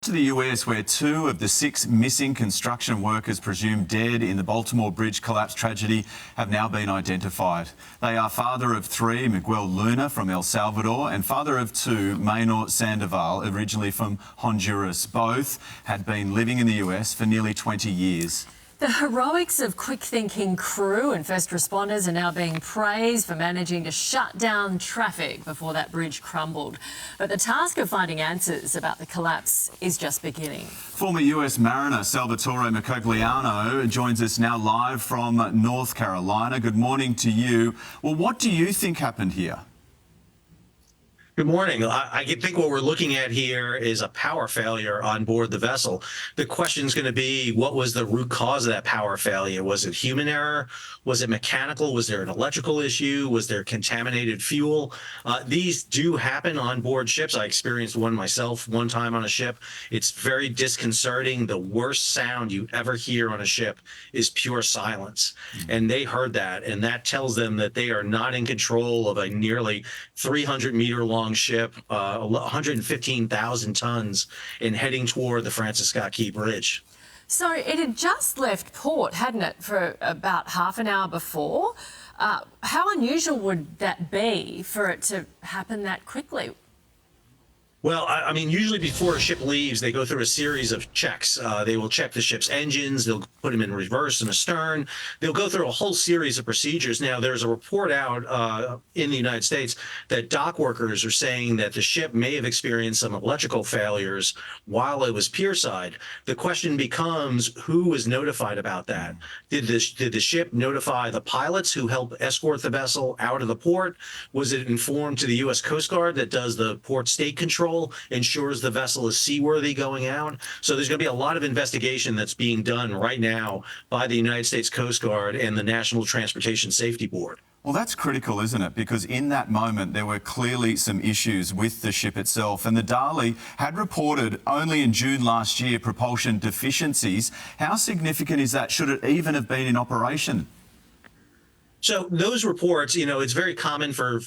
To the US, where 2 of the 6 missing construction workers presumed dead in the Baltimore bridge collapse tragedy have now been identified. They are father of 3, Miguel Luna from El Salvador, and father of 2, Maynor Sandoval, originally from Honduras. Both had been living in the US for nearly 20 years. The heroics of quick-thinking crew and first responders are now being praised for managing to shut down traffic before that bridge crumbled. But the task of finding answers about the collapse is just beginning. Former US mariner Salvatore Mercogliano joins us now live from North Carolina. Good morning to you. Well, what do you think happened here? Good morning. I think what we're looking at here is a power failure on board the vessel. The question is going to be, what was the root cause of that power failure? Was it human error? Was it mechanical? Was there an electrical issue? Was there contaminated fuel? These do happen on board ships. I experienced one myself one time on a ship. It's very disconcerting. The worst sound you ever hear on a ship is pure silence. And they heard that, and that tells them that they are not in control of a nearly 300-meter long ship, 115,000 tons, and heading toward the Francis Scott Key Bridge. So it had just left port, hadn't it, for about half an hour before? How unusual would that be for it to happen that quickly? Well, I mean, usually before a ship leaves, they go through a series of checks. They will check the ship's engines. They'll put them in reverse and astern. They'll go through a whole series of procedures. Now, there's a report out in the United States that dock workers are saying that the ship may have experienced some electrical failures while it was pierside. The question becomes, who was notified about that? Did the ship notify the pilots who help escort the vessel out of the port? Was it informed to the U.S. Coast Guard that does the port state control? Ensures the vessel is seaworthy going out. So there's going to be a lot of investigation that's being done right now by the United States Coast Guard and the National Transportation Safety Board. Well, that's critical, isn't it? Because in that moment, there were clearly some issues with the ship itself. And the Dali had reported only in June last year propulsion deficiencies. How significant is that? Should it even have been in operation? So those reports, you know, it's very common for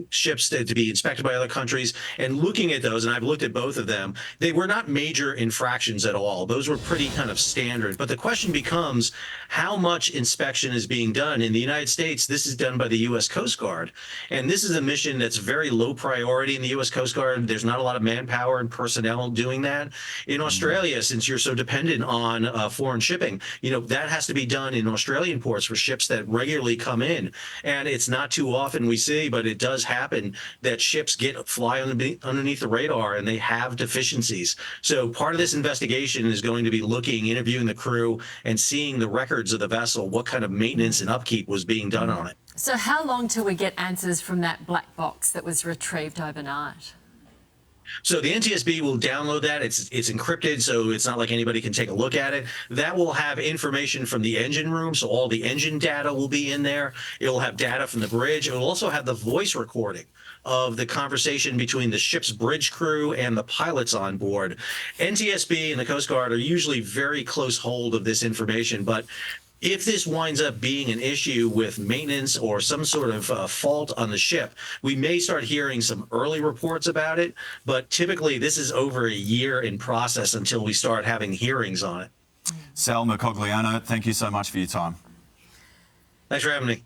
ships to be inspected by other countries, and looking at those, and I've looked at both of them, they were not major infractions at all. Those were pretty kind of standard. But the question becomes, how much inspection is being done? In the United States, this is done by the U.S. Coast Guard. And this is a mission that's very low priority in the U.S. Coast Guard. There's not a lot of manpower and personnel doing that. In Australia, since you're so dependent on foreign shipping, you know, that has to be done in Australian ports for ships that regularly come in. And it's not too often we see, but it does happen that ships fly underneath the radar and they have deficiencies. So part of this investigation is going to be interviewing the crew and seeing the records of the vessel, what kind of maintenance and upkeep was being done on it. So how long till we get answers from that black box that was retrieved overnight? So the NTSB will download that. It's encrypted, so it's not like anybody can take a look at it. That will have information from the engine room, so all the engine data will be in there. It'll have data from the bridge. It will also have the voice recording of the conversation between the ship's bridge crew and the pilots on board. NTSB and the Coast Guard are usually very close hold of this information, but if this winds up being an issue with maintenance or some sort of fault on the ship, we may start hearing some early reports about it, but typically this is over a year in process until we start having hearings on it. Sal Mercogliano, thank you so much for your time. Thanks for having me.